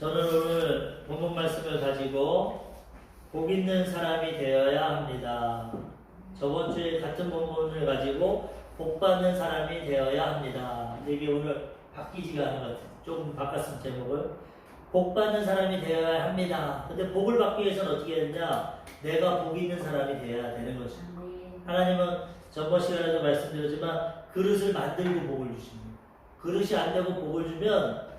저는 오늘 본문 말씀을 가지고 복 있는 사람이 되어야 합니다. 저번 주에 같은 본문을 가지고 복 받는 사람이 되어야 합니다. 근데 이게 오늘 바뀌지가 않은 것 같아요. 조금 바꿨으면 제목을. 복 받는 사람이 되어야 합니다. 근데 복을 받기 위해서는 어떻게 해야 되냐? 내가 복 있는 사람이 되어야 되는 거죠. 하나님은 전번 시간에도 말씀드렸지만 그릇을 만들고 복을 주십니다. 그릇이 안 되고 복을 주면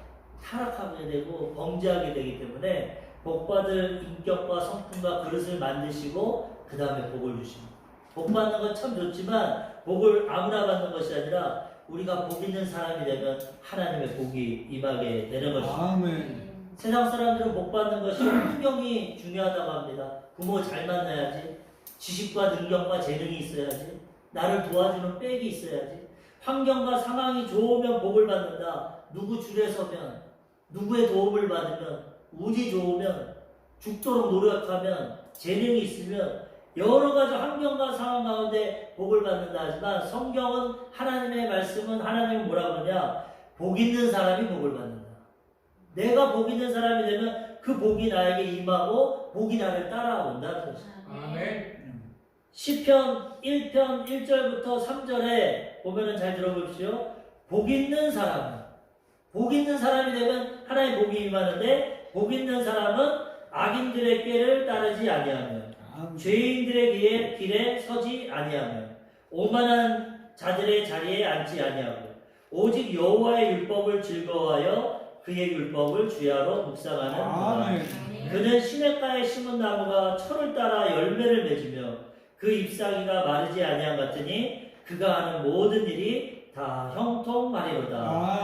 타락하게 되고 범죄하게 되기 때문에 복받을 인격과 성품과 그릇을 만드시고 그 다음에 복을 주십니다. 복 받는 건 참 좋지만 복을 아무나 받는 것이 아니라 우리가 복 있는 사람이 되면 하나님의 복이 임하게 되는 것입니다. 아멘. 세상 사람들은 복 받는 것이 환경이 중요하다고 합니다. 부모 잘 만나야지, 지식과 능력과 재능이 있어야지, 나를 도와주는 백이 있어야지, 환경과 상황이 좋으면 복을 받는다. 누구 줄에 서면, 누구의 도움을 받으면, 운이 좋으면, 죽도록 노력하면, 재능이 있으면 여러 가지 환경과 상황 가운데 복을 받는다 하지만 성경은 하나님의 말씀은 하나님은 뭐라고 그러냐? 복 있는 사람이 복을 받는다. 내가 복 있는 사람이 되면 그 복이 나에게 임하고 복이 나를 따라온다는 것입니다. 아멘. 시편 1편 1절부터 3절에 보면은 잘 들어보십시오. 복 있는 사람이 되면 하나님의 복이 임하는데 복 있는 사람은 악인들의 꾀를 따르지 아니하며 죄인들의 길에 서지 아니하며 오만한 자들의 자리에 앉지 아니하고 오직 여호와의 율법을 즐거워하여 그의 율법을 주야로 묵상하는 그가 그는 시냇가에 심은 나무가 철을 따라 열매를 맺으며 그 잎사귀가 마르지 아니한 같으니 그가 하는 모든 일이 다 형통하리로다.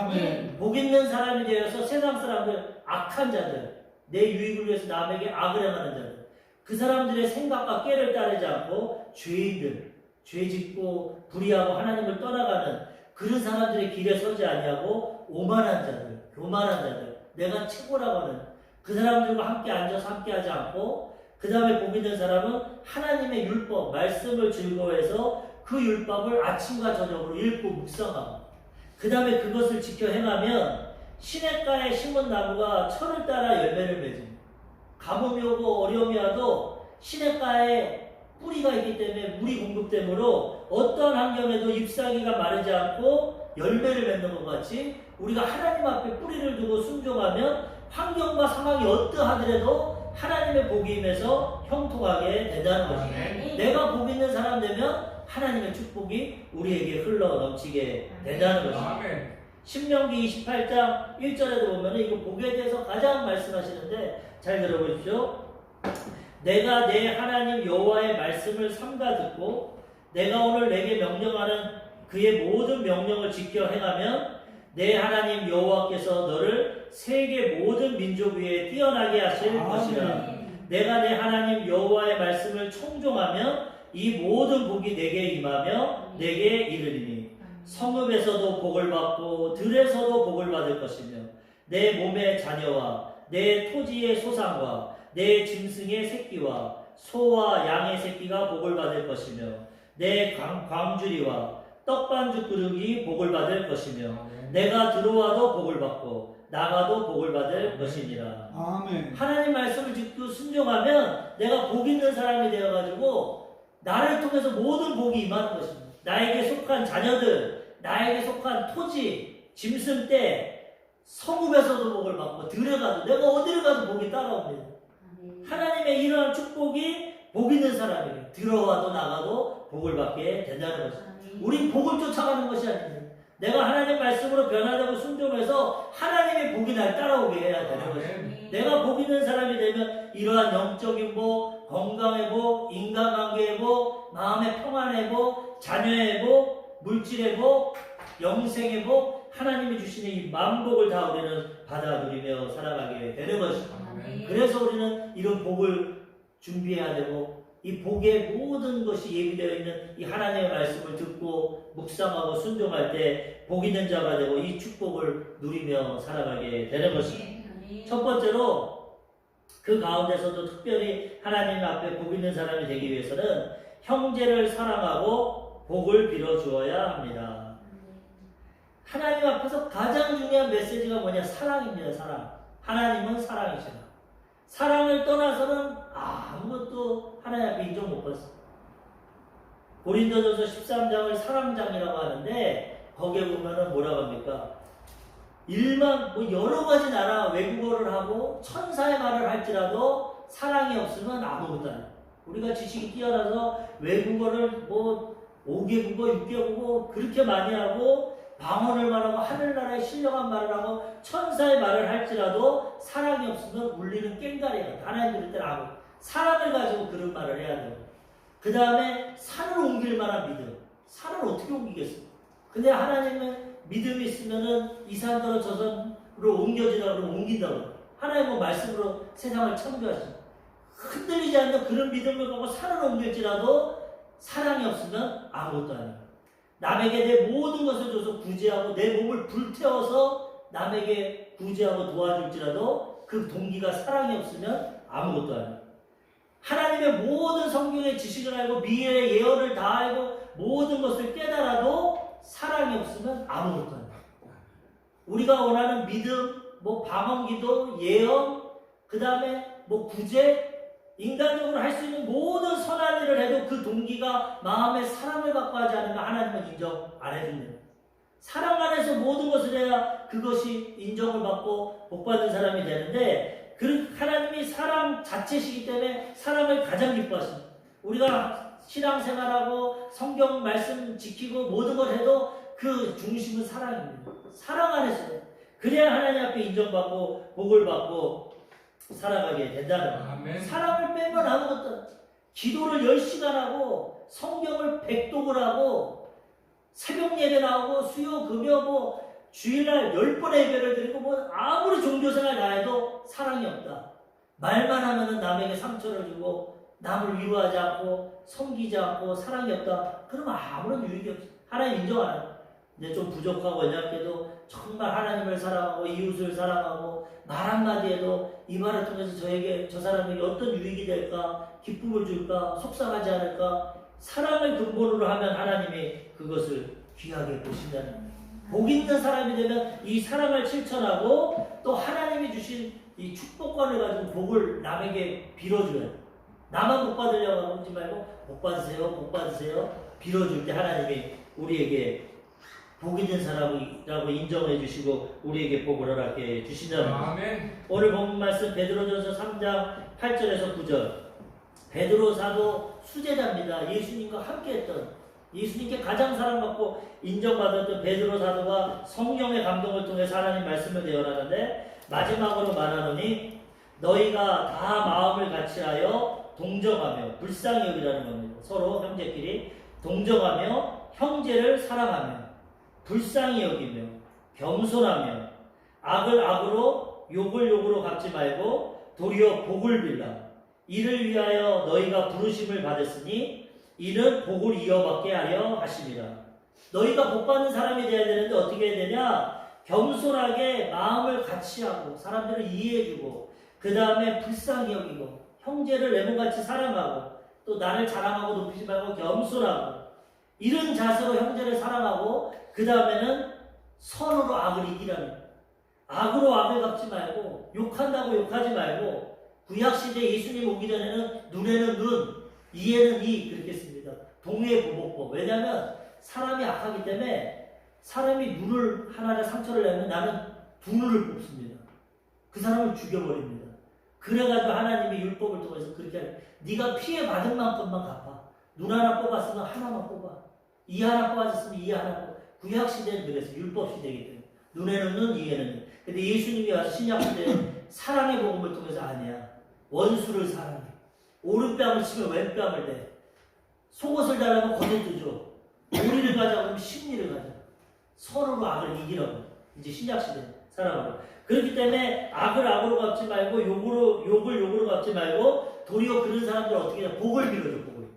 아멘. 복 있는 사람이 되어서 세상 사람들, 악한 자들, 내 유익을 위해서 남에게 악을 행하는 자들, 그 사람들의 생각과 꾀를 따르지 않고 죄인들, 죄짓고 불의하고 하나님을 떠나가는 그런 사람들의 길에 서지 아니하고 오만한 자들, 교만한 자들, 내가 최고라고 하는 그 사람들과 함께 앉아서 함께 하지 않고 그 다음에 복 있는 사람은 하나님의 율법, 말씀을 즐거워해서 그 율법을 아침과 저녁으로 읽고 묵상하고 그 다음에 그것을 지켜 행하면 시냇가에 심은 나무가 철을 따라 열매를 맺습니다. 가뭄이 오고 어려움이 와도 시냇가에 뿌리가 있기 때문에 물이 공급되므로 어떤 환경에도 잎사귀가 마르지 않고 열매를 맺는 것 같이 우리가 하나님 앞에 뿌리를 두고 순종하면 환경과 상황이 어떠하더라도 하나님의 복이 임해서 형통하게 된다는 것입니다. 내가 복 있는 사람 되면 하나님의 축복이 우리에게 흘러 넘치게 된다는 것입니다. 신명기 28장 1절에도 보면 이거 복에 대해서 가장 말씀하시는데 잘 들어보십시오. 내가 내 하나님 여호와의 말씀을 삼가 듣고 내가 오늘 내게 명령하는 그의 모든 명령을 지켜 행하면 내 하나님 여호와께서 너를 세계 모든 민족 위에 뛰어나게 하실 것이라. 내가 내 하나님 여호와의 말씀을 청종하면 이 모든 복이 내게 임하며 내게 이르리니 성읍에서도 복을 받고 들에서도 복을 받을 것이며 내 몸의 자녀와 내 토지의 소상과 내 짐승의 새끼와 소와 양의 새끼가 복을 받을 것이며 내 광주리와 떡반죽 그릇이 복을 받을 것이며 내가 들어와도 복을 받고 나가도 복을 받을 것이니라. 아멘. 하나님 말씀을 듣고 순종하면 내가 복 있는 사람이 되어가지고 나를 통해서 모든 복이 임하는 것입니다. 나에게 속한 자녀들, 나에게 속한 토지, 짐승떼, 성읍에서도 복을 받고 들어가도 내가 어디를 가도 복이 따라옵니다. 하나님의 이러한 축복이 복 있는 사람에게 들어와도 나가도 복을 받게 된다는 것입니다. 우린 복을 쫓아가는 것이 아닙니다. 내가 하나님 말씀으로 변화되고 순종해서 하나님의 복이 날 따라오게 해야 되는 것입니다. 내가 복 있는 사람이 되면 이러한 영적인 복, 건강의 복, 인간관계의 복, 마음의 평안의 복, 자녀의 복, 물질의 복, 영생의 복, 하나님이 주시는 이 만복을 다 우리는 받아 누리며 살아가게 되는 것입니다. 그래서 우리는 이런 복을 준비해야 되고 이 복의 모든 것이 예비되어 있는 이 하나님의 말씀을 듣고 묵상하고 순종할 때 복 있는 자가 되고 이 축복을 누리며 살아가게 되는 것입니다. 첫 번째로 그 가운데서도 특별히 하나님 앞에 복 있는 사람이 되기 위해서는 형제를 사랑하고 복을 빌어 주어야 합니다. 하나님 앞에서 가장 중요한 메시지가 뭐냐? 사랑입니다. 사랑. 하나님은 사랑이시라. 사랑을 떠나서는 아무것도 하나님 앞에 인정 못 받습니다. 고린도전서 13장을 사랑장이라고 하는데 거기에 보면은 뭐라고 합니까? 여러 가지 나라 외국어를 하고 천사의 말을 할지라도 사랑이 없으면 아무것도 안 해요. 우리가 지식이 뛰어나서 외국어를 5개 국어, 6개 국어 그렇게 많이 하고 방언을 말하고 하늘나라의 신령한 말을 하고 천사의 말을 할지라도 사랑이 없으면 울리는 꽹과리예요. 하나님 들을 때는 아무 사랑을 가지고 그런 말을 해야 돼요. 그 다음에 산을 옮길 만한 믿음. 산을 어떻게 옮기겠어요? 근데 하나님은 믿음이 있으면은 이 산으로 저 산으로 옮겨지라고 그러면 옮긴다고. 하나님은 말씀으로 세상을 창조하십니다. 흔들리지 않는 그런 믿음을 갖고 산을 옮길지라도 사랑이 없으면 아무것도 아니에요. 남에게 내 모든 것을 줘서 구제하고 내 몸을 불태워서 남에게 구제하고 도와줄지라도 그 동기가 사랑이 없으면 아무것도 아니에요. 하나님의 모든 성경의 지식을 알고 미래의 예언을 다 알고 모든 것을 깨달아도 사랑이 없으면 아무것도 안 돼요. 우리가 원하는 믿음, 방언기도, 예언, 그 다음에 구제, 인간적으로 할 수 있는 모든 선한 일을 해도 그 동기가 마음의 사랑을 갖고 하지 않으면 하나님은 인정 안 해줍니다. 사랑 안에서 모든 것을 해야 그것이 인정을 받고 복받은 사람이 되는데 하나님이 사랑 자체시기 때문에 사랑을 가장 기뻐하십니다. 우리가 신앙생활하고 성경 말씀 지키고 모든 걸 해도 그 중심은 사랑입니다. 사랑 안에서 그래야 하나님 앞에 인정받고 복을 받고 살아가게 된다는 거예요. 사랑을 빼면 아무것도 기도를 10시간 하고 성경을 100독을 하고 새벽 예배 나오고 수요 금요 주일날 10번의 예배를 드리고 아무리 종교생활 다 해도 사랑이 없다. 말만 하면은 남에게 상처를 주고 남을 위로하지 않고 섬기지 않고 사랑이 없다. 그러면 아무런 유익이 없어. 하나님 인정 안 해요. 이제 좀 부족하고 연약해도 정말 하나님을 사랑하고 이웃을 사랑하고 말 한마디에도 이 말을 통해서 저 사람에게 어떤 유익이 될까, 기쁨을 줄까, 속상하지 않을까, 사랑을 근본으로 하면 하나님이 그것을 귀하게 보신다는 거예요. 복 있는 사람이 되면 이 사랑을 실천하고 또 하나님이 주신 이 축복관을 가지고 복을 남에게 빌어줘요. 나만 복 받으려고 하지 말고 복 받으세요, 복 받으세요. 빌어줄 때 하나님이 우리에게 복 있는 사람이라고 인정해 주시고 우리에게 복을 허락해 주신다는 거예요. 오늘 본 말씀 베드로전서 3장 8절에서 9절. 베드로 사도 수제자입니다. 예수님과 함께했던 예수님께 가장 사랑받고 인정받았던 베드로 사도가 성령의 감동을 통해서 하나님 말씀을 대언하는데 마지막으로 말하노니 너희가 다 마음을 같이하여 동정하며 불쌍히 여기라는 겁니다. 서로 형제끼리 동정하며 형제를 사랑하며 불쌍히 여기며 겸손하며 악을 악으로 욕을 욕으로 갚지 말고 도리어 복을 빌라. 이를 위하여 너희가 부르심을 받았으니 이는 복을 이어받게 하려 하심이라. 너희가 복받는 사람이 되어야 되는데 어떻게 해야 되냐? 겸손하게 마음을 같이하고 사람들을 이해해주고 그 다음에 불쌍히 여기고 형제를 내 몸같이 사랑하고 또 나를 자랑하고 높이지 말고 겸손하고 이런 자세로 형제를 사랑하고 그 다음에는 선으로 악을 이기라는 거예요. 악으로 악을 갚지 말고 욕한다고 욕하지 말고 구약시대 예수님 오기 전에는 눈에는 눈, 이에는 이 그렇게 씁니다. 동의 보복법. 왜냐하면 사람이 악하기 때문에 사람이 눈을 하나를 상처를 내면 나는 두 눈을 뽑습니다. 그 사람을 죽여버립니다. 그래가지고 하나님이 율법을 통해서 그렇게 하는 네가 피해받은 만큼만 갚아. 눈 하나 뽑았으면 하나만 뽑아. 이 하나 뽑았으면 이 하나 뽑아. 구약시대는 그래서 율법시대이기 때문에 눈에는 눈, 이에는 눈. 근데 예수님이 와서 신약시대에 사랑의 복음을 통해서 아니야. 원수를 사랑해. 오른뺨을 치면 왼뺨을 대. 속옷을 달라면 겉옷도 줘. 오리를 가자 그러면 심리를 가자. 서로로 악을 이기라고. 이제 신약시대 사랑하고. 그렇기 때문에 악을 악으로 갚지 말고 욕을 욕으로 갚지 말고 도리어 그런 사람들 어떻게 해야 복을 빌어줘. 복을.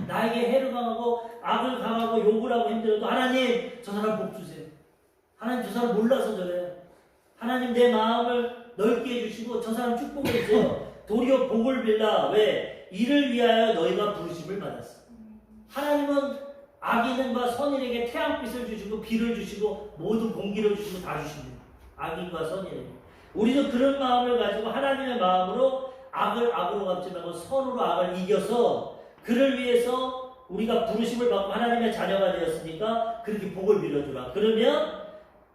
나에게 해를 강하고 악을 강하고 욕을 하고 힘들어도 하나님 저 사람 복 주세요. 하나님 저 사람 몰라서 저래요. 하나님 내 마음을 넓게 해주시고 저 사람 축복해 주세요. 도리어 복을 빌라. 왜? 이를 위하여 너희가 부르심을 받았어. 하나님은 악인과 선인에게 태양빛을 주시고 비를 주시고 모든 공기를 주시고 다 주십니다. 악인과 선인에게. 우리도 그런 마음을 가지고 하나님의 마음으로 악을 악으로 갚지 말고 선으로 악을 이겨서 그를 위해서 우리가 부르심을 받고 하나님의 자녀가 되었으니까 그렇게 복을 빌어주라. 그러면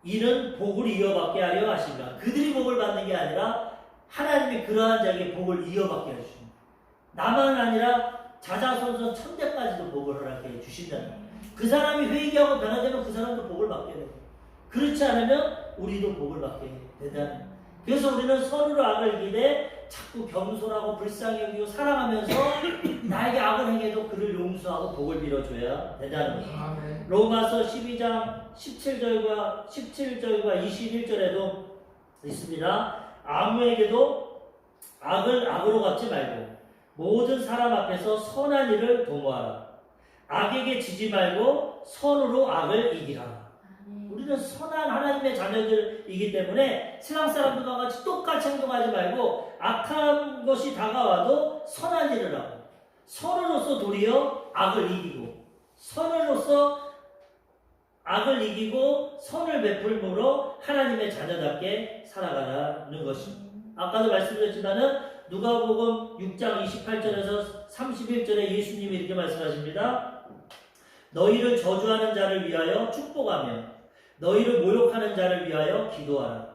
이는 복을 이어받게 하려 하십니다. 그들이 복을 받는 게 아니라 하나님이 그러한 자에게 복을 이어받게 해주십니다. 나만 아니라 자자손손 천대까지도 복을 허락해 주신다는 거예요. 그 사람이 회개하고 변화되면 그 사람도 복을 받게 돼요. 그렇지 않으면 우리도 복을 받게 된다는 거예요. 그래서 우리는 선으로 악을 이기되 자꾸 겸손하고 불쌍히 여기고 사랑하면서 나에게 악을 행해도 그를 용서하고 복을 빌어줘야 된다는 거죠. 로마서 12장 17절과 21절에도 있습니다. 아무에게도 악을 악으로 갚지 말고 모든 사람 앞에서 선한 일을 도모하라. 악에게 지지 말고 선으로 악을 이기라. 우리는 선한 하나님의 자녀들이기 때문에 세상 사람들과 같이 똑같이 행동하지 말고 악한 것이 다가와도 선한 일을 하고 선으로서 도리어 악을 이기고 선으로서 악을 이기고 선을 베풀므로 하나님의 자녀답게 살아가라는 것입니다. 아까도 말씀드렸지만은 누가복음 6장 28절에서 31절에 예수님이 이렇게 말씀하십니다. 너희를 저주하는 자를 위하여 축복하며 너희를 모욕하는 자를 위하여 기도하라.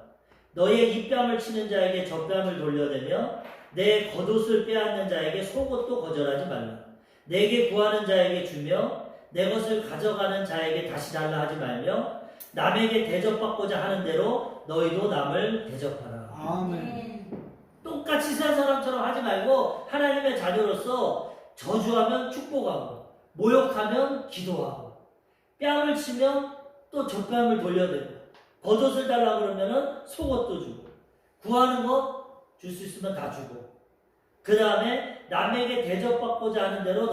너희의 입뺨을 치는 자에게 젖뺨을 돌려대며 내 겉옷을 빼앗는 자에게 속옷도 거절하지 말라. 내게 구하는 자에게 주며 내 것을 가져가는 자에게 다시 달라 하지 말며 남에게 대접받고자 하는 대로 너희도 남을 대접하라. 아멘. 똑같이 세상 사람처럼 하지 말고 하나님의 자녀로서 저주하면 축복하고 모욕하면 기도하고 뺨을 치면 또 젖뺨을 돌려대고 겉옷을 달라고 그러면은 속옷도 주고 구하는 것 줄 수 있으면 다 주고 그 다음에 남에게 대접받고자 하는 대로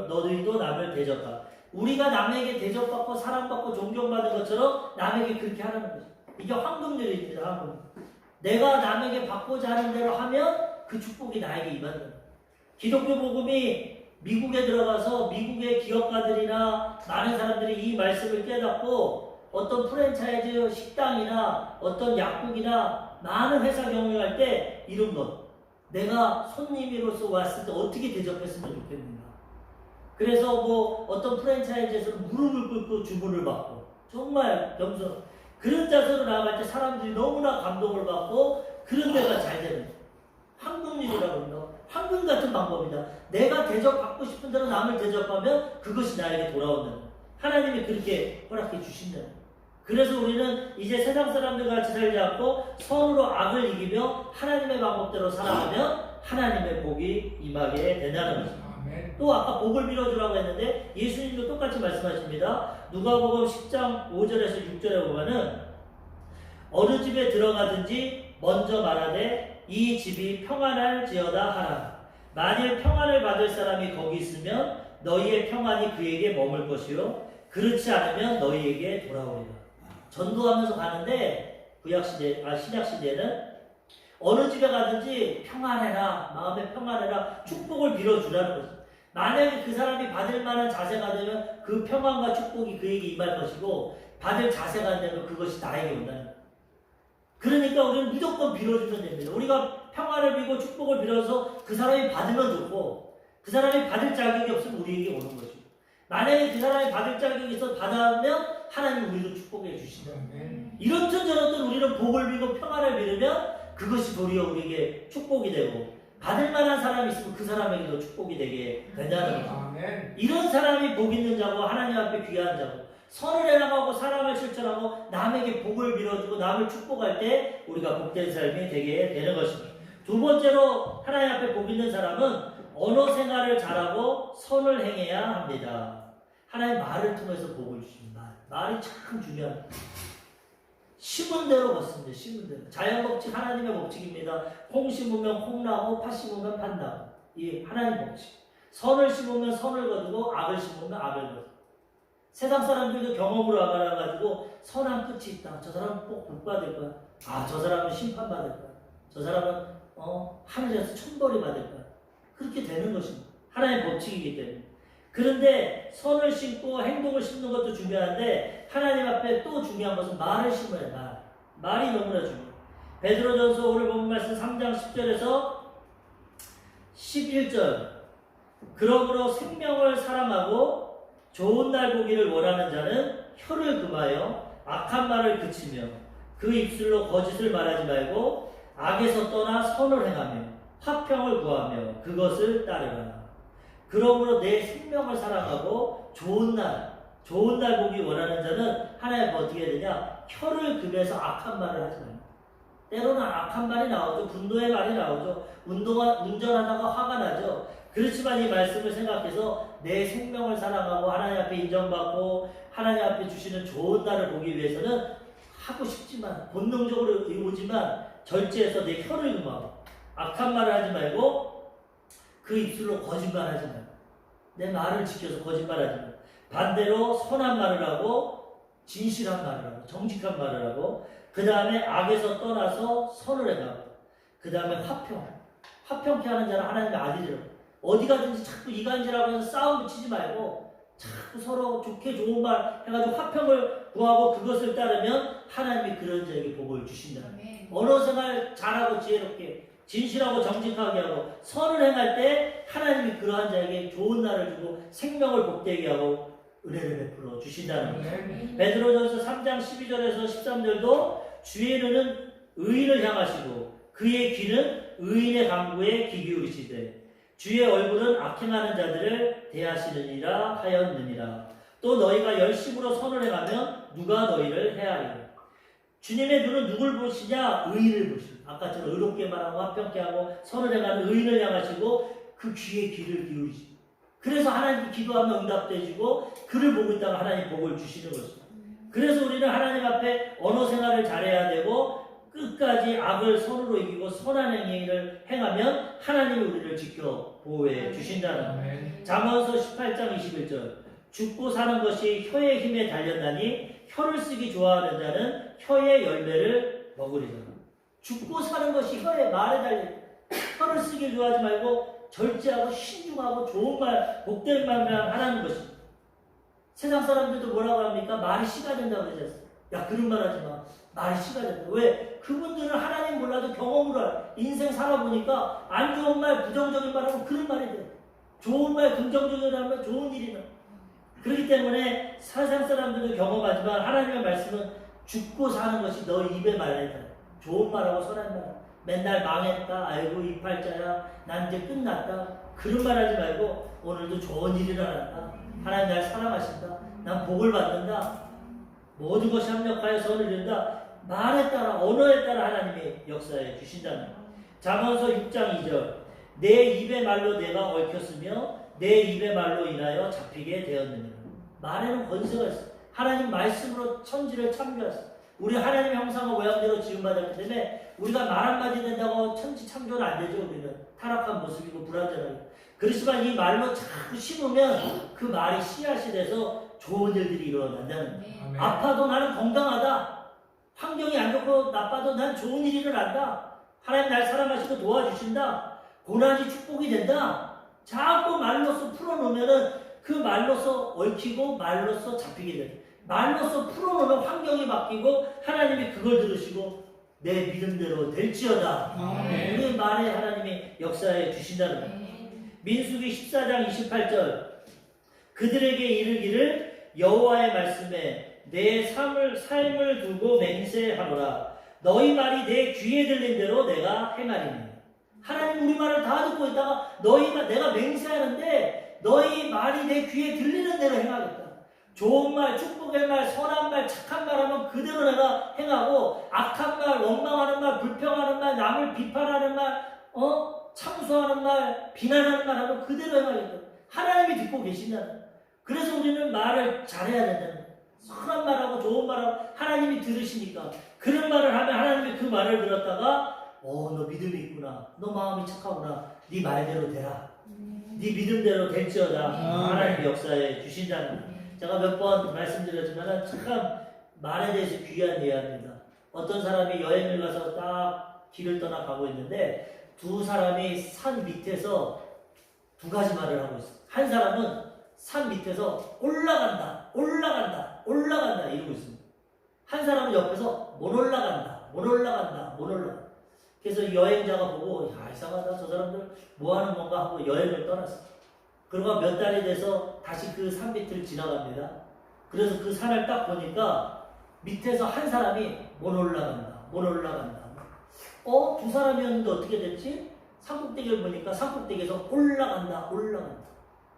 너희도 남을 대접하라. 우리가 남에게 대접받고 사랑받고 존경받은 것처럼 남에게 그렇게 하는 거죠. 이게 황금률입니다. 황금. 내가 남에게 받고자 하는 대로 하면 그 축복이 나에게 임한다. 기독교 복음이 미국에 들어가서 미국의 기업가들이나 많은 사람들이 이 말씀을 깨닫고 어떤 프랜차이즈 식당이나 어떤 약국이나 많은 회사 경영할 때 이런 것 내가 손님으로서 왔을 때 어떻게 대접했으면 좋겠는가. 그래서 뭐 어떤 프랜차이즈에서는 무릎을 꿇고 주문을 받고 정말 겸손 그런 자세로 나아갈 때 사람들이 너무나 감동을 받고 그런 데가 잘 되는 거예요. 황금률이라고 합니다. 황금 같은 방법이다. 내가 대접받고 싶은 대로 남을 대접하면 그것이 나에게 돌아온다는 거예요. 하나님이 그렇게 허락해 주신다는 거예요. 그래서 우리는 이제 세상 사람들 같이 살지 않고 선으로 악을 이기며 하나님의 방법대로 살아가면 하나님의 복이 임하게 된다는 거죠. 또 아까 복을 빌어주라고 했는데 예수님도 똑같이 말씀하십니다. 누가복음 10장 5절에서 6절에 보면은 어느 집에 들어가든지 먼저 말하되 이 집이 평안할지어다 하라. 만일 평안을 받을 사람이 거기 있으면 너희의 평안이 그에게 머물 것이요 그렇지 않으면 너희에게 돌아오리라. 전도하면서 가는데 신약시대에는 어느 집에 가든지 평안해라, 마음에 평안해라, 축복을 빌어주라는 거죠. 만약에 그 사람이 받을 만한 자세가 되면 그 평안과 축복이 그에게 임할 것이고 받을 자세가 안 되면 그것이 나에게 온다는 거예요. 그러니까 우리는 무조건 빌어주면 됩니다. 우리가 평안을 빌고 축복을 빌어서 그 사람이 받으면 좋고 그 사람이 받을 자격이 없으면 우리에게 오는 거죠. 만약에 그 사람이 받을 자격이 있어 받으면 하나님 우리도 축복해 주신다. 이런든 저런든 우리는 복을 빌고 평안을 빌으면 그것이 도리어 우리에게 축복이 되고 받을 만한 사람이 있으면 그 사람에게도 축복이 되게 된다는 거죠. 이런 사람이 복 있는 자고 하나님 앞에 귀한 자고 선을 해나가고 사랑을 실천하고 남에게 복을 빌어주고 남을 축복할 때 우리가 복된 삶이 되게 되는 것입니다. 두 번째로 하나님 앞에 복 있는 사람은 언어 생활을 잘하고 선을 행해야 합니다. 하나님 말을 통해서 복을 주십니다. 말이 참 중요합니다. 심은 대로 받습니다. 심은 대로. 자연 법칙 하나님의 법칙입니다. 콩 심으면 콩 나고 팥 심으면 팥 나고. 이 하나님 법칙. 선을 심으면 선을 거두고 악을 심으면 악을 거두고. 세상 사람들도 경험으로 알아가지고 선한 끝이 있다. 저 사람은 꼭 복 받을 거야. 아, 저 사람은 심판 받을 거야. 저 사람은 하늘에서 천벌이 받을 거야. 그렇게 되는 것입니다. 하나님의 법칙이기 때문에. 그런데 선을 심고 행동을 심는 것도 중요한데 하나님 앞에 또 중요한 것은 말을 심어야 해. 말이 너무나 중요해요. 베드로전서 오늘 본 말씀 3장 10절에서 11절. 그러므로 생명을 사랑하고 좋은 날 보기를 원하는 자는 혀를 금하여 악한 말을 그치며 그 입술로 거짓을 말하지 말고 악에서 떠나 선을 행하며 화평을 구하며 그것을 따르라. 그러므로 내 생명을 사랑하고 좋은 날 보기 원하는 자는 하나님 어떻게 해야 되냐? 혀를 금해서 악한 말을 하지 말라. 때로는 악한 말이 나오죠. 분노의 말이 나오죠. 운전하다가 화가 나죠. 그렇지만 이 말씀을 생각해서 내 생명을 사랑하고 하나님 앞에 인정받고 하나님 앞에 주시는 좋은 날을 보기 위해서는 하고 싶지만 본능적으로 오지만 절제해서 내 혀를 금하고 악한 말을 하지 말고 그 입술로 거짓말하지 말고 내 말을 지켜서 거짓말하지 말고 반대로 선한 말을 하고 진실한 말을 하고 정직한 말을 하고 그 다음에 악에서 떠나서 선을 행하고 그 다음에 화평케 하는 자는 하나님의 아들이라고. 어디 가든지 자꾸 이간질하고 해서 싸움 붙이지 말고 자꾸 서로 좋게 좋은 말 해가지고 화평을 구하고 그것을 따르면 하나님이 그런 자에게 복을 주신다. 언어 생활 잘하고 지혜롭게 진실하고 정직하게 하고 선을 행할 때 하나님이 그러한 자에게 좋은 날을 주고 생명을 복되게 하고 은혜를 베풀어 주신다는 거예요. 베드로전서 3장 12절에서 13절도 주의 눈은 의인을 향하시고 그의 귀는 의인의 강구에 귀 기울이시되 주의 얼굴은 악행하는 자들을 대하시느니라 하였느니라. 또 너희가 열심으로 선을 행하면 누가 너희를 해하리라. 주님의 눈은 누굴 보시냐? 의인을 보시고 아까처럼 의롭게 말하고 화평케 하고 선을 행하는 의인을 향하시고 그 귀에 귀를 기울이시고 그래서 하나님께 기도하면 응답되시고 그를 보고 있다가 하나님 복을 주시는 것입니다. 그래서 우리는 하나님 앞에 언어 생활을 잘해야 되고 끝까지 악을 선으로 이기고 선한 행위를 행하면 하나님이 우리를 지켜 보호해 주신다는 거예요. 잠언서 18장 21절 죽고 사는 것이 혀의 힘에 달렸나니 혀를 쓰기 좋아하는 자는 혀의 열매를 먹으리라. 죽고 사는 것이 혀의 말에 달려 혀를 쓰기 좋아하지 말고 절제하고 신중하고 좋은 말 복된 말만 하라는 것입니다. 세상 사람들도 뭐라고 합니까? 말이 씨가 된다고 그러지 않습니까? 야 그런 말 하지 마. 말이 씨가 된다. 왜? 그분들은 하나님 몰라도 경험으로 알아. 인생 살아보니까 안 좋은 말, 부정적인 말하면 그런 말이 돼. 좋은 말, 긍정적인 말 하면 좋은 일이 나. 그렇기 때문에 세상 사람들도 경험하지만 하나님의 말씀은 죽고 사는 것이 너 입에 말린다. 좋은 말하고 선한 말. 맨날 망했다. 아이고 이팔자야. 난 이제 끝났다. 그런 말 하지 말고 오늘도 좋은 일이 일어났다. 하나님 날 사랑하신다. 난 복을 받는다. 모든 것이 합력하여 선을 이룬다. 말에 따라 언어에 따라 하나님이 역사해 주신다는 거예요. 잠언서 6장 2절 내 입의 말로 내가 얽혔으며 내 입의 말로 인하여 잡히게 되었느니라. 말에는 권세가 있어. 하나님 말씀으로 천지를 창조했어. 우리 하나님의 형상과 모양대로 지음받았기 때문에 우리가 말 한마디 된다고 천지 창조는 안 되죠. 우리는 타락한 모습이고 불완전하고. 그렇지만 이 말로 자꾸 심으면 그 말이 씨앗이 돼서 좋은 일들이 일어난다는 거예요. 아파도 나는 건강하다. 환경이 안 좋고 나빠도 난 좋은 일이 일어난다. 하나님 날 사랑하시고 도와주신다. 고난이 축복이 된다. 자꾸 말로서 풀어놓으면은 그 말로서 얽히고 말로서 잡히게 된다. 말로서 풀어놓으면 환경이 바뀌고 하나님이 그걸 들으시고 내 믿음대로 될지어다. 우리 말에 하나님이 역사해 주신다는 거예요. 민수기 14장 28절 그들에게 이르기를 여호와의 말씀에 내 삶을 두고 맹세하노라. 너희 말이 내 귀에 들린 대로 내가 행하리니. 하나님 우리 말을 다 듣고 있다가 내가 맹세하는데 너희 말이 내 귀에 들리는 대로 행하겠다. 좋은 말, 축복의 말, 선한 말, 착한 말 하면 그대로 내가 행하고 악한 말, 원망하는 말, 불평하는 말, 남을 비판하는 말, 참소하는 말, 비난하는 말 하면 그대로 행하겠다. 하나님이 듣고 계신다는. 그래서 우리는 말을 잘해야 된다는. 선한 말하고 좋은 말하고 하나님이 들으시니까 그런 말을 하면 하나님이 그 말을 들었다가 너 믿음이 있구나. 너 마음이 착하구나. 네 말대로 되라. 네 믿음대로 될지어다. 하나님이 역사해 주신다는. 제가 몇 번 말씀드렸지만 참 말에 대해서 귀한 이야기입니다. 어떤 사람이 여행을 가서 딱 길을 떠나 가고 있는데 두 사람이 산 밑에서 두 가지 말을 하고 있어요. 한 사람은 산 밑에서 올라간다 이러고 있습니다. 한 사람은 옆에서 못 올라간다 못 올라간다, 못 올라간다. 그래서 여행자가 보고, 야, 이상하다. 저 사람들 뭐 하는 건가 하고 여행을 떠났어. 그러고 몇 달이 돼서 다시 그 산 밑을 지나갑니다. 그래서 그 산을 딱 보니까 밑에서 한 사람이 못 올라간다, 못 올라간다. 두 사람이었는데 어떻게 됐지? 산꼭대기를 보니까 산꼭대기에서 올라간다, 올라간다.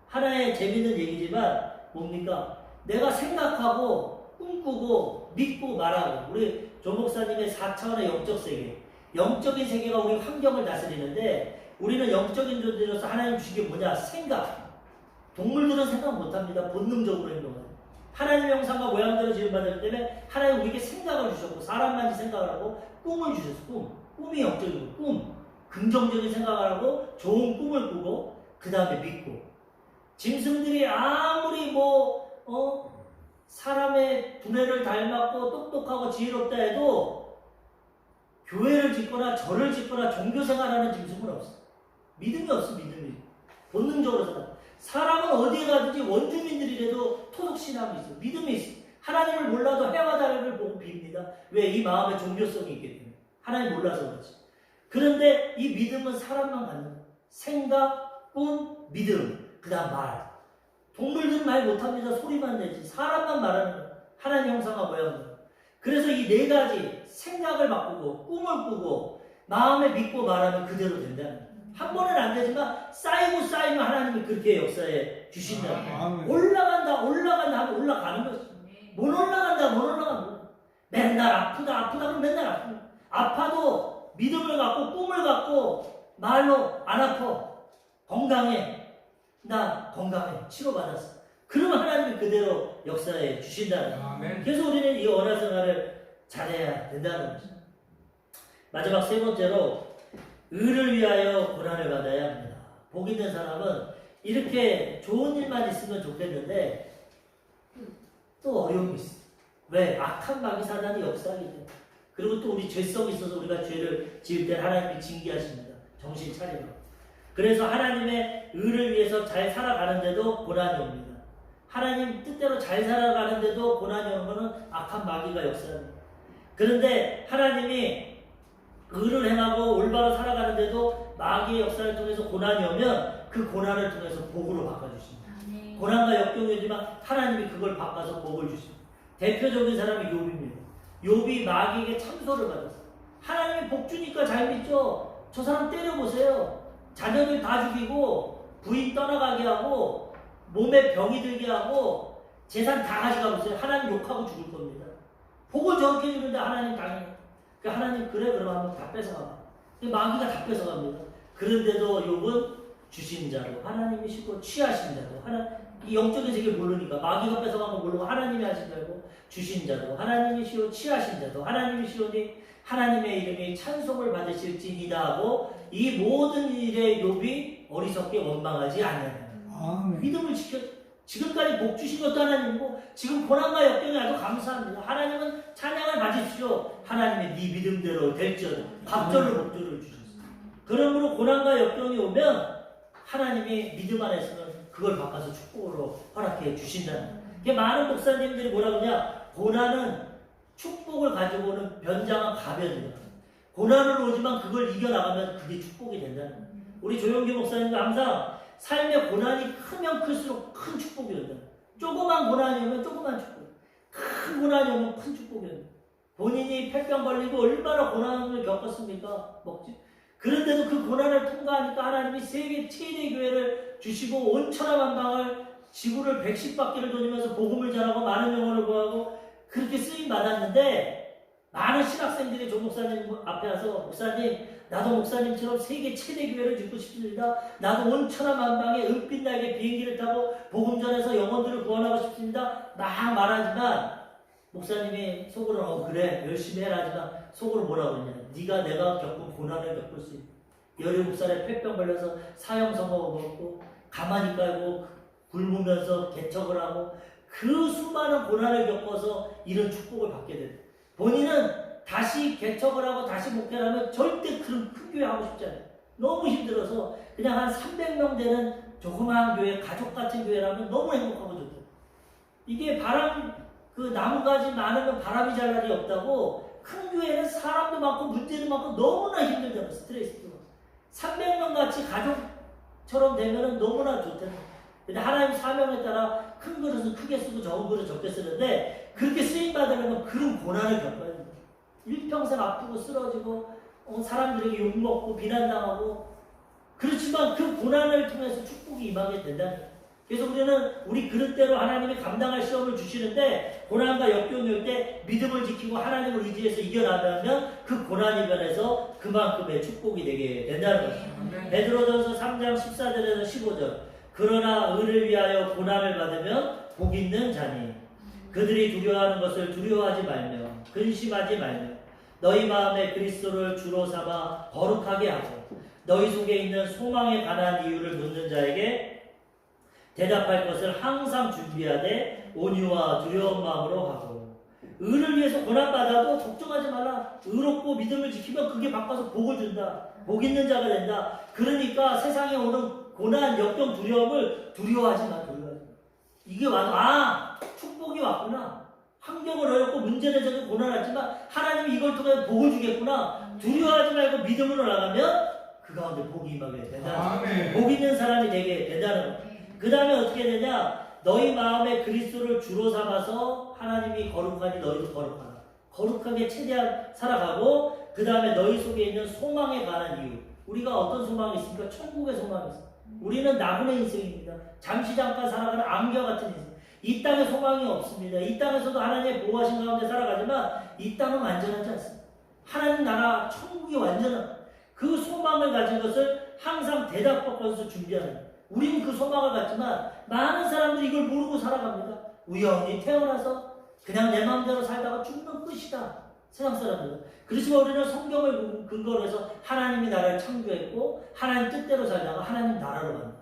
하나의 재밌는 얘기지만 뭡니까? 내가 생각하고 꿈꾸고 믿고 말하고 우리 조 목사님의 4차원의 영적 세계, 영적인 세계가 우리 환경을 다스리는데 우리는 영적인 존재로서 하나님 주신 게 뭐냐? 생각. 동물들은 생각 못합니다. 본능적으로 행동합니다. 하나님의 형상과 모양대로 지음받았기 때문에 하나님 우리에게 생각을 주셨고 사람만이 생각을 하고 꿈을 주셨어. 꿈이 영적이고 꿈. 긍정적인 생각을 하고 좋은 꿈을 꾸고 그 다음에 믿고 짐승들이 아무리 사람의 두뇌를 닮았고 똑똑하고 지혜롭다 해도 교회를 짓거나 절을 짓거나 종교생활하는 짐승은 없어. 믿음이 없어. 믿음이 본능적으로 살아. 사람은 어디에 가든지 원주민들이라도 토속신앙이 있어. 믿음이 있어. 하나님을 몰라도 해와 달을 보고 빕니다. 왜? 이 마음에 종교성이 있기 때문에. 하나님 몰라서 그렇지. 그런데 이 믿음은 사람만 갖는 거야. 생각, 꿈, 믿음, 그 다음 말. 동물들은 말 못합니다. 소리만 내지. 사람만 말하는 거야. 하나님 형상과 모양으로. 그래서 이 네 가지 생각을 바꾸고 꿈을 꾸고 마음에 믿고 말하면 그대로 된다는 거야. 한 번은 안 되지만 쌓이면 하나님이 그렇게 역사에 주신다. 올라간다 하면 올라가는 거지. 못 올라간다. 맨날 아프다 그러면 맨날 아프다. 아파도 믿음을 갖고 꿈을 갖고 말로 안 아파. 건강해. 나 건강해. 치료받았어. 그러면 하나님이 그대로 역사에 주신다는 거예요. 그래서 우리는 이 언어 생활을 잘해야 된다는 거죠. 마지막 세 번째로 의를 위하여 고난을 받아야 합니다. 복 있는 사람은 이렇게 좋은 일만 있으면 좋겠는데 또 어려운 게 있어요. 왜? 악한 마귀 사단이 역사하기 때문에. 그리고 또 우리 죄성이 있어서 우리가 죄를 지을 때 하나님이 징계하십니다. 정신 차리라. 그래서 하나님의 의를 위해서 잘 살아가는데도 고난이 옵니다. 하나님 뜻대로 잘 살아가는데도 고난이 오는 것은 악한 마귀가 역사합니다. 그런데 하나님이 의를 행하고 올바로 살아가는데도 마귀의 역사를 통해서 고난이 오면 그 고난을 통해서 복으로 바꿔주십니다. 고난과 역경이 오지만 하나님이 그걸 바꿔서 복을 주십니다. 대표적인 사람이 욥입니다. 욥이 마귀에게 참소를 받았어요. 하나님이 복 주니까 잘 믿죠. 저 사람 때려보세요. 자녀들 다 죽이고 부인 떠나가게 하고 몸에 병이 들게 하고 재산 다 가져가보세요. 하나님 욕하고 죽을 겁니다. 복을 저렇게 주는데 하나님 당연히 하나님 그래 그러면 한번 다 뺏어가. 마귀가 다 뺏어갑니다. 그런데도 욥은 주신 자로 하나님이시고 취하신 자로 이 영적인 세계 모르니까 마귀가 뺏어간 거 모르고 하나님이 하신 자고 주신 자도 하나님이시오 취하신 자도 하나님이시오니 하나님의 이름이 찬송을 받으실지니다 하고 이 모든 일에 욥이 어리석게 원망하지 않는 믿음을 지켜 지금까지 복 주신 것도 하나님이고 지금 고난과 역경이 아주 감사합니다. 하나님은 찬양을 받으십시오. 하나님의 네 믿음대로 될지어다. 밥절로 복절을 주셨습니다. 그러므로 고난과 역경이 오면 하나님이 믿음 안에서는 그걸 바꿔서 축복으로 허락해 주신다는 거예요. 많은 목사님들이 뭐라 그러냐, 고난은 축복을 가지고 오는 변장한 가변이다. 고난을 오지만 그걸 이겨나가면 그게 축복이 된다는 거예요. 우리 조용기 목사님도 항상 삶의 고난이 크면 클수록 큰 축복이 온다. 조그만 고난이 오면 조그만 축복, 큰 고난이 오면 큰 축복이 온다. 본인이 폐병 걸리고 얼마나 고난을 겪었습니까? 그런데도 그 고난을 통과하니까 하나님이 세계 최대 교회를 주시고 온천하만방을 지구를 110바퀴를 돌리면서 복음을 전하고 많은 영혼을 구하고 그렇게 쓰임 받았는데 많은 신학생들이 조 목사님 앞에 와서 목사님 나도 목사님처럼 세계 최대 교회를 짓고 싶습니다. 나도 온천하만방에 은빛 날개 비행기를 타고 복음 전해서 영혼들을 구원하고 싶습니다. 막 말하지만 목사님이 속으로 그래 열심히 해라 하지만 속으로 뭐라고 그러냐, 네가 내가 겪은 고난을 겪을 수 있다. 17살에 폐병 걸려서 사형선고 먹고 가만히 깔고 굶으면서 개척을 하고 그 수많은 고난을 겪어서 이런 축복을 받게 된다. 본인은 다시 개척을 하고 다시 목회를 하면 절대 그런 큰 교회 하고 싶지 않아요. 너무 힘들어서 그냥 한 300명 되는 조그마한 교회, 가족 같은 교회라면 너무 행복하고 좋다. 이게 바람, 그 나무가지 많으면 바람이 잘 날이 없다고 큰 교회는 사람도 많고 문제도 많고 너무나 힘들잖아. 스트레스도. 300명 같이 가족처럼 되면은 너무나 좋잖아. 근데 하나님 사명에 따라 큰 그릇은 크게 쓰고 적은 그릇은 적게 쓰는데 그렇게 쓰임 받으려면 그런 고난을 겪어야 된다. 일평생 아프고 쓰러지고 사람들에게 욕먹고 비난당하고 그렇지만 그 고난을 통해서 축복이 임하게 된다는 거예요. 그래서 우리는 우리 그릇대로 하나님이 감당할 시험을 주시는데 고난과 역경이 올 때 믿음을 지키고 하나님을 의지해서 이겨나가면 그 고난이 변해서 그만큼의 축복이 되게 된다는 것입니다. 베드로전서 3장 14절에서 15절 그러나 의를 위하여 고난을 받으면 복 있는 자니 그들이 두려워하는 것을 두려워하지 말며 근심하지 말며 너희 마음에 그리스도를 주로 삼아 거룩하게 하고 너희 속에 있는 소망에 관한 이유를 묻는 자에게 대답할 것을 항상 준비하되 온유와 두려운 마음으로 하고 의를 위해서 고난받아도 걱정하지 말라. 의롭고 믿음을 지키면 그게 바꿔서 복을 준다. 복 있는 자가 된다. 그러니까 세상에 오는 고난, 역경, 두려움을 두려워하지 마. 이게 축복이 왔구나. 환경을 어렵고 문제를 져도 고난 왔지만 하나님이 이걸 통해 복을 주겠구나. 두려워하지 말고 믿음으로 나가면 그 가운데 복이 임하게 된다는 복 있는 사람이 되게 된다는 거예요. 그 다음에 어떻게 되냐? 너희 마음에 그리스도를 주로 삼아서 하나님이 거룩하니 너희도 거룩하라. 거룩하게 최대한 살아가고 그 다음에 너희 속에 있는 소망에 관한 이유. 우리가 어떤 소망이 있습니까? 천국의 소망이 있습니다. 우리는 나그네 인생입니다. 잠시 잠깐 살아가는 안개 같은 인생. 이 땅에 소망이 없습니다. 이 땅에서도 하나님의 보호하신 가운데 살아가지만 이 땅은 완전하지 않습니다. 하나님 나라 천국이 완전한 그 소망을 가진 것을 항상 대답받고서 준비하는 거예요. 우리는 그 소망을 갖지만 많은 사람들이 이걸 모르고 살아갑니다. 우연히 태어나서 그냥 내 마음대로 살다가 죽는 끝이다. 세상 사람들은. 그렇지만 우리는 성경을 근거로 해서 하나님이 나라를 창조했고 하나님 뜻대로 살다가 하나님 나라로 간다.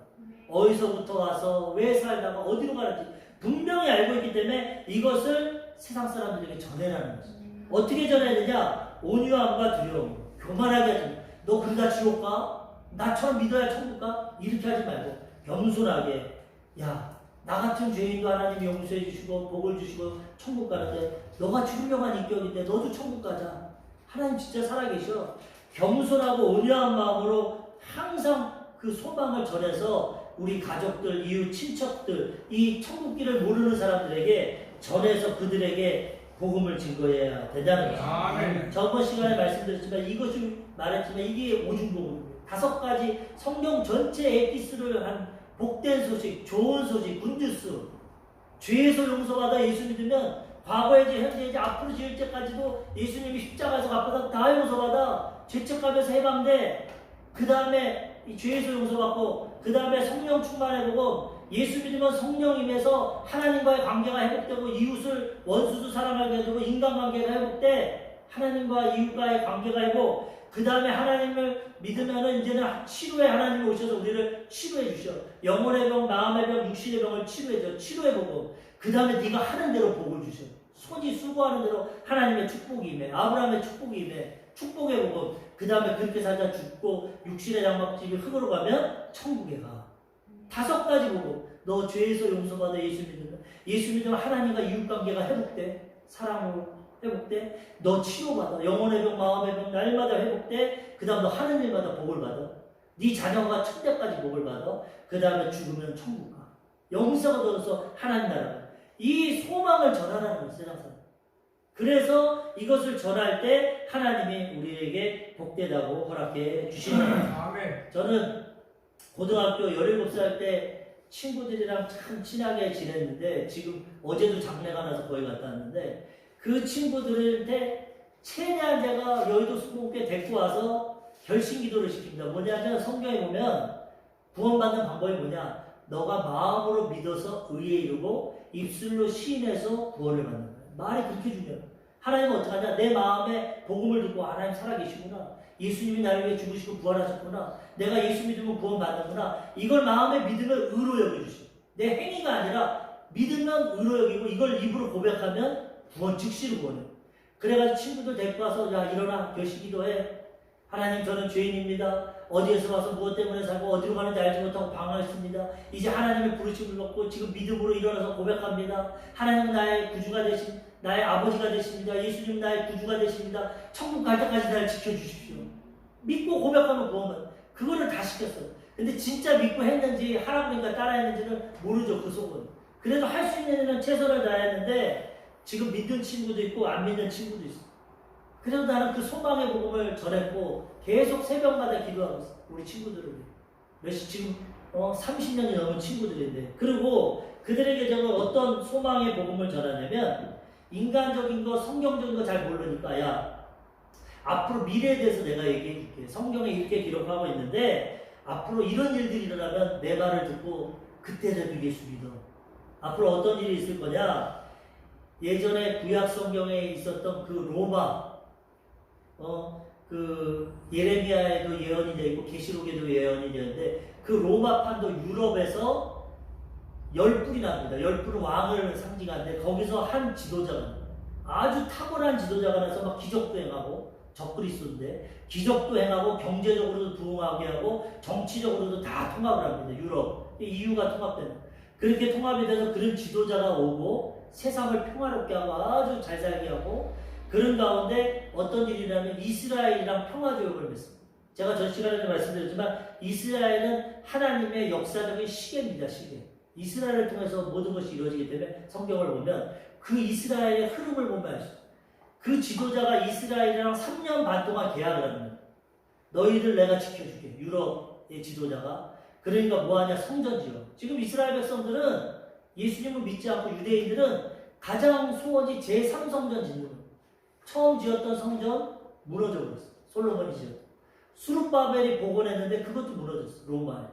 어디서부터 와서 왜 살다가 어디로 가는지 분명히 알고 있기 때문에 이것을 세상 사람들에게 전해라는 거죠. 어떻게 전해야 되냐? 온유함과 두려움. 교만하게 하지 마. 너 그러다 지옥 가? 나처럼 믿어야 천국 가? 이렇게 하지 말고 겸손하게 나 같은 죄인도 하나님이 용서해 주시고 복을 주시고 천국 가는데 너가 훌륭한 인격인데 너도 천국 가자. 하나님 진짜 살아계셔. 겸손하고 온유한 마음으로 항상 그 소망을 전해서 우리 가족들, 이웃, 친척들 이 천국길을 모르는 사람들에게 전해서 그들에게 복음을 증거해야 된다는 것입니다. 저번 시간에 말씀드렸지만 이것을 말했지만 이게 오중복음입니다. 5가지 성경 전체 에피스를 한 복된 소식, 좋은 소식, 굿뉴스. 죄에서 용서받아 예수 믿으면 과거에지 현재에지 앞으로 지을 때까지도 예수님이 십자가에서 갚아서 다 용서받아 죄책감에서 해방돼. 그 다음에 이 죄에서 용서받고 그 다음에 성령 충만해보고 예수 믿으면 성령 임해서 하나님과의 관계가 회복되고 이웃을 원수도 사랑하게 되고 인간관계가 회복돼. 하나님과 이웃과의 관계가 회복. 그 다음에 하나님을 믿으면은 이제는 치료에 하나님이 오셔서 우리를 치료해 주셔. 영혼의 병, 마음의 병, 육신의 병을 치료해 줘. 치료해보고 그 다음에 네가 하는 대로 복을 주셔. 손이 수고하는 대로 하나님의 축복이 임해. 아브라함의 축복이 임해. 축복해보고 그 다음에 그렇게 살다 죽고 육신의 장막집이 흙으로 가면 천국에 가. 5가지 보고 너 죄에서 용서받아 예수 믿으면 하나님과 이웃관계가 회복돼. 사랑으로 회복돼. 너 치료받아. 영혼의 병, 마음의 병 날마다 회복돼. 그 다음 너 하는 일마다 복을 받아. 네 자녀가 천대까지 복을 받아. 그 다음에 죽으면 천국 가. 영생을 얻어서 하나님 나라. 이 소망을 전하라는 거예요. 세상 사람. 그래서 이것을 전할 때 하나님이 우리에게 복되다고 허락해 주시는 거예요. 저는 고등학교 17살 때 친구들이랑 참 친하게 지냈는데 지금 어제도 장례가 나서 거기 갔다 왔는데 그 친구들한테 최대한 제가 여의도 수목교에 데리고 와서 결심기도를 시킵니다. 뭐냐면 성경에 보면 구원받는 방법이 뭐냐? 너가 마음으로 믿어서 의에 이르고 입술로 시인해서 구원을 받는 거예요. 말이 그렇게 중요해요. 하나님은 어떻게 하냐? 내 마음에 복음을 듣고 하나님 살아계시구나. 예수님이 나를 위해 죽으시고 부활하셨구나. 내가 예수 믿으면 구원받는구나. 이걸 마음에 믿으면 의로 여겨주시고 내 행위가 아니라 믿으면 의로 여기고 이걸 입으로 고백하면 구원 즉시로 구원해요. 그래가지고 친구들 데리고 와서 야 일어나 결심기도해. 하나님 저는 죄인입니다. 어디에서 와서 무엇 때문에 살고 어디로 가는지 알지 못하고 방황했습니다. 이제 하나님의 부르심을 받고 지금 믿음으로 일어나서 고백합니다. 하나님은 나의 구주가 되신 나의 아버지가 되십니다. 예수님 나의 구주가 되십니다. 천국 갈 때까지 나를 지켜주십시오. 믿고 고백하면 구원은 그거를 다 시켰어요. 근데 진짜 믿고 했는지 하라고 그러니까 따라했는지는 모르죠. 그 속은. 그래도 할 수 있는 일은 최선을 다했는데 지금 믿는 친구도 있고 안 믿는 친구도 있어. 그래도 나는 그 소망의 복음을 전했고 계속 새벽마다 기도하고 있어. 우리 친구들을 위해. 지금 30년이 넘은 친구들인데, 그리고 그들에게 제가 어떤 소망의 복음을 전하냐면 인간적인 거 성경적인 거 잘 모르니까 야 앞으로 미래에 대해서 내가 얘기해 줄게. 성경에 이렇게 기록하고 있는데 앞으로 이런 일들이 일어나면 내 말을 듣고 그때라도 예수 믿어. 앞으로 어떤 일이 있을 거냐. 예전에 구약 성경에 있었던 그 로마 그 예레미야에도 예언이 되어 있고 계시록에도 예언이 되는데 그 로마판도 유럽에서 열불이 납니다. 열불은 왕을 상징하는데 거기서 한 지도자가 아주 탁월한 지도자가 나서 막 기적도 행하고 적그리스도인데 기적도 행하고 경제적으로도 부흥하게 하고 정치적으로도 다 통합을 합니다. 유럽 EU가 통합되는 그렇게 통합이 돼서 그런 지도자가 오고 세상을 평화롭게 하고 아주 잘 살게 하고 그런 가운데 어떤 일이라면 이스라엘이랑 평화조약을 맺습니다. 제가 전 시간에도 말씀드렸지만 이스라엘은 하나님의 역사적인 시계입니다. 시계. 이스라엘을 통해서 모든 것이 이루어지기 때문에 성경을 보면 그 이스라엘의 흐름을 보면 알 수 있어요. 그 지도자가 이스라엘이랑 3년 반 동안 계약을 합니다. 너희를 내가 지켜줄게. 유럽의 지도자가. 그러니까 뭐하냐? 성전 지어. 지금 이스라엘 백성들은 예수님을 믿지 않고 유대인들은 가장 소원이 제3성전 짓는 거예요. 처음 지었던 성전 무너져 버렸어. 솔로몬이 지었어. 수룹바벨이 복원했는데 그것도 무너졌어. 로마에.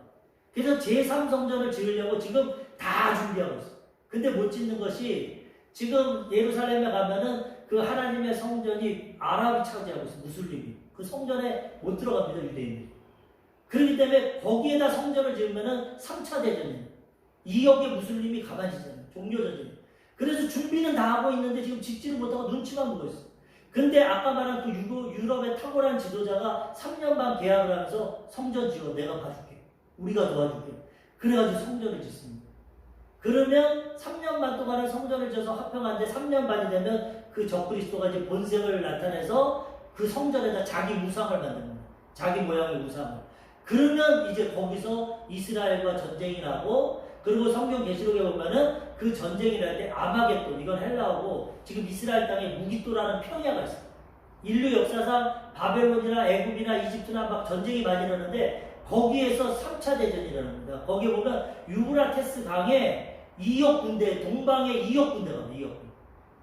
그래서 제3성전을 지으려고 지금 다 준비하고 있어. 근데 못 짓는 것이 지금 예루살렘에 가면은 그 하나님의 성전이 아랍이 차지하고 있어. 무슬림이. 그 성전에 못 들어갑니다. 유대인들이. 그렇기 때문에 거기에다 성전을 지으면은 3차 대전이에요. 2억의 무슬림이 가만히 있잖아요. 종교전쟁. 그래서 준비는 다 하고 있는데 지금 짓지를 못하고 눈치만 보고 있어. 근데 아까 말한 그 유럽의 탁월한 지도자가 3년 반 계약을 하면서 성전 지어. 내가 봐줄게. 우리가 도와줄게. 그래가지고 성전을 짓습니다. 그러면 3년 반 동안은 성전을 지어서 화평한데 3년 반이 되면 그 적그리스도가 이제 본색을 나타내서 그 성전에다 자기 우상을 만드는 거예요. 자기 모양의 우상을. 그러면 이제 거기서 이스라엘과 전쟁이 나고 그리고 성경 계시록에 보면은 그 전쟁이 날 때 아마겟돈, 이건 헬라어고 지금 이스라엘 땅에 무기또라는 평야가 있어요. 인류 역사상 바벨론이나 애굽이나 이집트나 막 전쟁이 많이 일어나는데 거기에서 3차 대전이 일어납니다. 거기에 보면 유브라테스 강에 2억 군대, 동방에 2억 군대가 있어요. 2억 군대.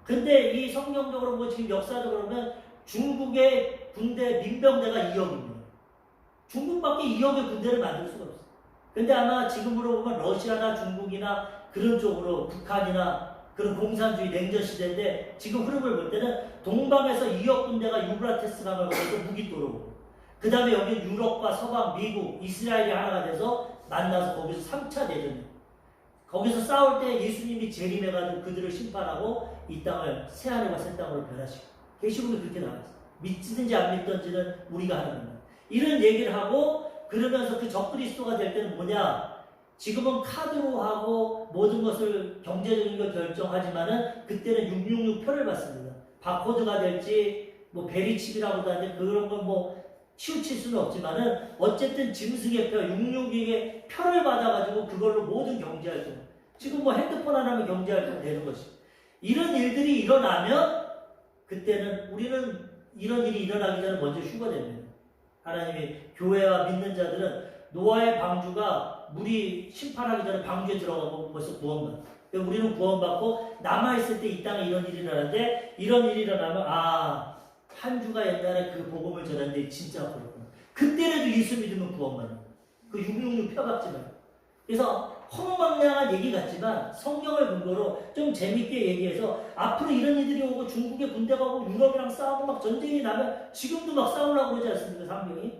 근데 이 성경적으로 보면 지금 역사적으로 보면 중국의 군대 민병대가 2억입니다. 중국밖에 2억의 군대를 만들 수가 없어요. 근데 아마 지금으로 보면 러시아나 중국이나 그런 쪽으로 북한이나 그런 공산주의 냉전 시대인데 지금 흐름을 볼 때는 동방에서 2억 군대가 유브라테스 강을 거쳐서 무기또로 그 다음에 여기 유럽과 서방, 미국, 이스라엘이 하나가 돼서 만나서 거기서 3차 대전이에요. 거기서 싸울 때 예수님이 재림해가지고 그들을 심판하고 이 땅을 새하늘과 새 땅으로 변화시키고 계시록이 그렇게 나와있어요. 믿든지 안 믿든지는 우리가 하는 겁니다. 이런 얘기를 하고 그러면서 그 적그리스도가 될 때는 뭐냐? 지금은 카드로 하고 모든 것을 경제적인 걸 결정하지만은 그때는 666 표를 받습니다. 바코드가 될지 뭐 베리칩이라고도 하는데 그런 건 뭐 치우칠 수는 없지만은 어쨌든 짐승의 표, 666의 표를 받아가지고 그걸로 모든 경제활동. 지금 뭐 핸드폰 하나면 경제활동 되는 것이. 이런 일들이 일어나면 그때는 우리는 이런 일이 일어나기 전에 먼저 휴가 됩니다. 하나님이 교회와 믿는 자들은 노아의 방주가 물이 심판하기 전에 방주에 들어가고 벌써 구원받아. 우리는 구원받고 남아있을 때 이 땅에 이런 일이 일어나는데 이런 일이 일어나면 한 주가 옛날에 그 복음을 전했는데 진짜 그렇구나. 그때라도 예수 믿으면 구원받는 그 666 펴박지 말고. 그래서 허무맹랑한 얘기 같지만 성경을 근거로 좀 재밌게 얘기해서 앞으로 이런 일들이 오고 중국에 군대가 오고 유럽이랑 싸우고 막 전쟁이 나면 지금도 막 싸우려고 그러지 않습니까? 상명이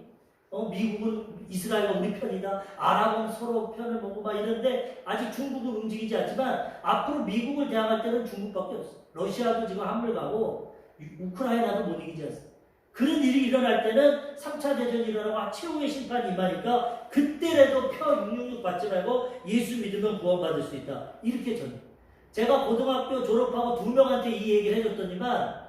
미국은 이스라엘과 우리 편이다. 아랍은 서로 편을 보고 막 이런데 아직 중국은 움직이지 않지만 앞으로 미국을 대항할 때는 중국밖에 없어. 러시아도 지금 한물 가고 우크라이나도 못 이기지 않습니까? 그런 일이 일어날 때는 3차 대전이 일어나고 최후의 심판이 임하니까 그때라도 표 666 받지 말고 예수 믿으면 구원받을 수 있다. 이렇게 전해. 제가 고등학교 졸업하고 2명한테 이 얘기를 해줬더니만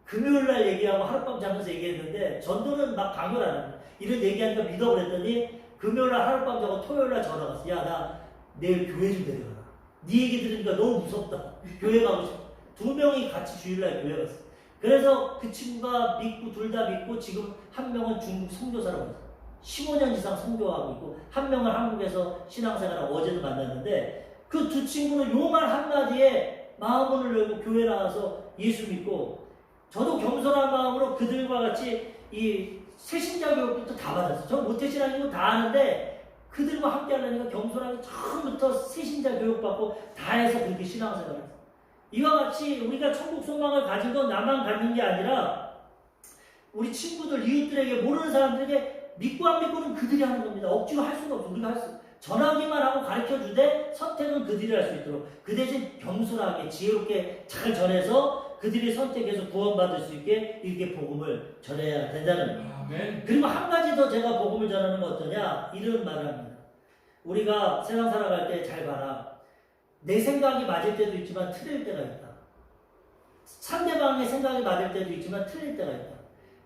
금요일날 얘기하고 하룻밤 자면서 얘기했는데 전도는 막 강요를 안 합니다. 이런 얘기하니까 믿어버렸더니 금요일날 하룻밤 자고 토요일날 전화가 왔어. 야, 나 내일 교회 좀 데려가라. 네 얘기 들으니까 너무 무섭다. 교회 가고 싶어. 2명이 같이 주일날 교회 갔어. 그래서 그 친구가 믿고 둘 다 믿고 지금 한 명은 중국 선교사라고 했어. 15년 이상 선교하고 있고 한 명은 한국에서 신앙생활하고 어제도 만났는데 그 두 친구는 요만 한마디에 마음을 열고 교회 나와서 예수 믿고 저도 겸손한 마음으로 그들과 같이 이 새신자 교육부터 다 받았어요. 저 모태신앙이고 다 아는데 그들과 함께 하려니까 겸손하게 처음부터 새신자 교육받고 다 해서 그렇게 신앙생활을 했어요. 이와 같이 우리가 천국 소망을 가진 건 나만 갖는 게 아니라 우리 친구들, 이웃들에게 모르는 사람들에게 믿고 안 믿고는 그들이 하는 겁니다. 억지로 할 수가 없어. 우리가 할 수. 전하기만 하고 가르쳐 주되 선택은 그들이 할 수 있도록 그 대신 겸손하게 지혜롭게 잘 전해서 그들이 선택해서 구원받을 수 있게 이렇게 복음을 전해야 된다는 거예요. 아멘. 그리고 한 가지 더 제가 복음을 전하는 건 어떠냐? 이런 말을 합니다. 우리가 세상 살아갈 때 잘 봐라. 내 생각이 맞을 때도 있지만 틀릴 때가 있다. 상대방의 생각이 맞을 때도 있지만 틀릴 때가 있다.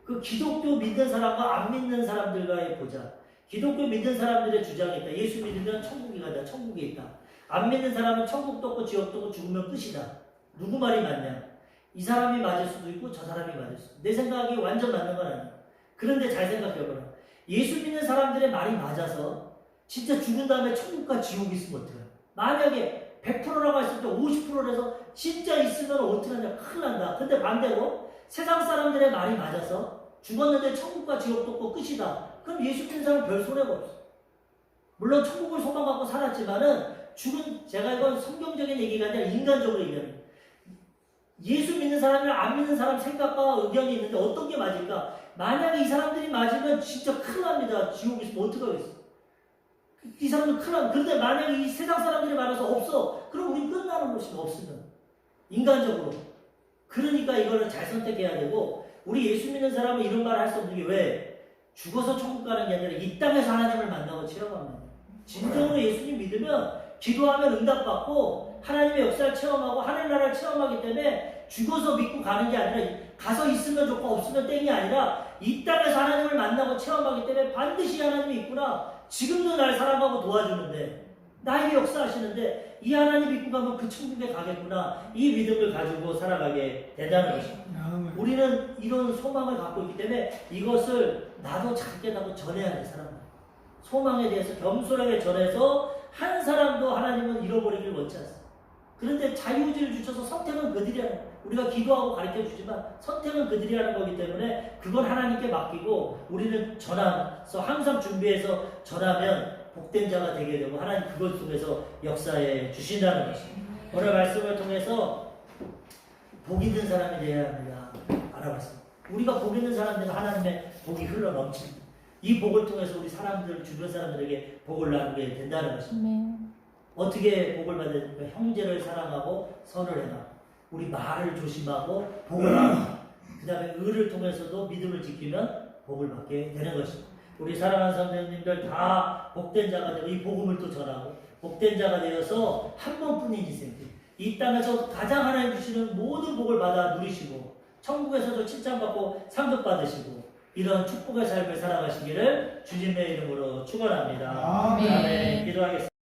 그 기독교 믿는 사람과 안 믿는 사람들과의 보자. 기독교 믿는 사람들의 주장이 있다. 예수 믿으면 천국이 간다. 천국에 있다. 안 믿는 사람은 천국도 없고 지옥도 없고 죽으면 끝이다. 누구 말이 맞냐? 이 사람이 맞을 수도 있고 저 사람이 맞을 수도 있고 내 생각이 완전 맞는 건 아니야. 그런데 잘 생각해보라. 예수 믿는 사람들의 말이 맞아서 진짜 죽은 다음에 천국과 지옥이 있으면 어떡해? 만약에 100%라고 했을 때 50%라서 진짜 있으면 어떻게 하냐? 큰일 난다. 근데 반대로 세상 사람들의 말이 맞아서 죽었는데 천국과 지옥도 없고 끝이다. 그럼 예수 믿는 사람은 별 손해가 없어. 물론 천국을 소망하고 살았지만은 죽은, 제가 이건 성경적인 얘기가 아니라 인간적으로 얘기하는 거예요. 예수 믿는 사람이랑 안 믿는 사람 생각과 의견이 있는데 어떤 게 맞을까? 만약에 이 사람들이 맞으면 진짜 큰일 납니다. 지옥에 있으면 어떡하겠어? 이 사람들 큰일 납니다. 그런데 만약에 이 세상 사람들이 말해서 없어. 그럼 우린 끝나는 것이고 없으면. 인간적으로. 그러니까 이거를 잘 선택해야 되고 우리 예수 믿는 사람은 이런 말을 할 수 없는 게 왜? 죽어서 천국 가는 게 아니라 이 땅에서 하나님을 만나고 체험합니다. 진정으로 예수님 믿으면 기도하면 응답받고 하나님의 역사를 체험하고 하늘나라를 체험하기 때문에 죽어서 믿고 가는 게 아니라 가서 있으면 좋고 없으면 땡이 아니라 이 땅에서 하나님을 만나고 체험하기 때문에 반드시 하나님이 있구나. 지금도 날 사랑하고 도와주는데 나에게 역사하시는데 이 하나님 믿고 가면 그 천국에 가겠구나. 이 믿음을 가지고 살아가게 된다는 것입니다. 우리는 이런 소망을 갖고 있기 때문에 이것을 나도 잘 깨닫고 전해야 돼. 사람들 소망에 대해서 겸손하게 전해서 한 사람도 하나님은 잃어버리길 원치 않습니다. 그런데 자유의지를 주셔서 선택은 그들이 하는 거예요. 우리가 기도하고 가르쳐주지만 선택은 그들이 하는 거기 때문에 그건 하나님께 맡기고 우리는 전하면서 항상 준비해서 전하면 복된 자가 되게 되고 하나님 그것 통해서 역사해 주신다는 것입니다. 오늘 말씀을 통해서 복 있는 사람이 되어야 합니다. 알아봤습니다. 우리가 복 있는 사람들은 하나님의 복이 흘러 넘칩니다. 이 복을 통해서 우리 사람들, 주변 사람들에게 복을 나누게 된다는 것입니다. 어떻게 복을 받을까? 형제를 사랑하고 선을 행하고 우리 말을 조심하고 복을 하고 그 다음에 의를 통해서도 믿음을 지키면 복을 받게 되는 것입니다. 우리 사랑하는 성도님들 다 복된 자가 되고 이 복음을 또 전하고 복된 자가 되어서 한 번뿐인 인생 이 땅에서 가장 하나님 주시는 모든 복을 받아 누리시고 천국에서도 칭찬받고 상급 받으시고 이런 축복의 삶을 살아가시기를 주님의 이름으로 축원합니다. 아멘. 기도하겠습니다.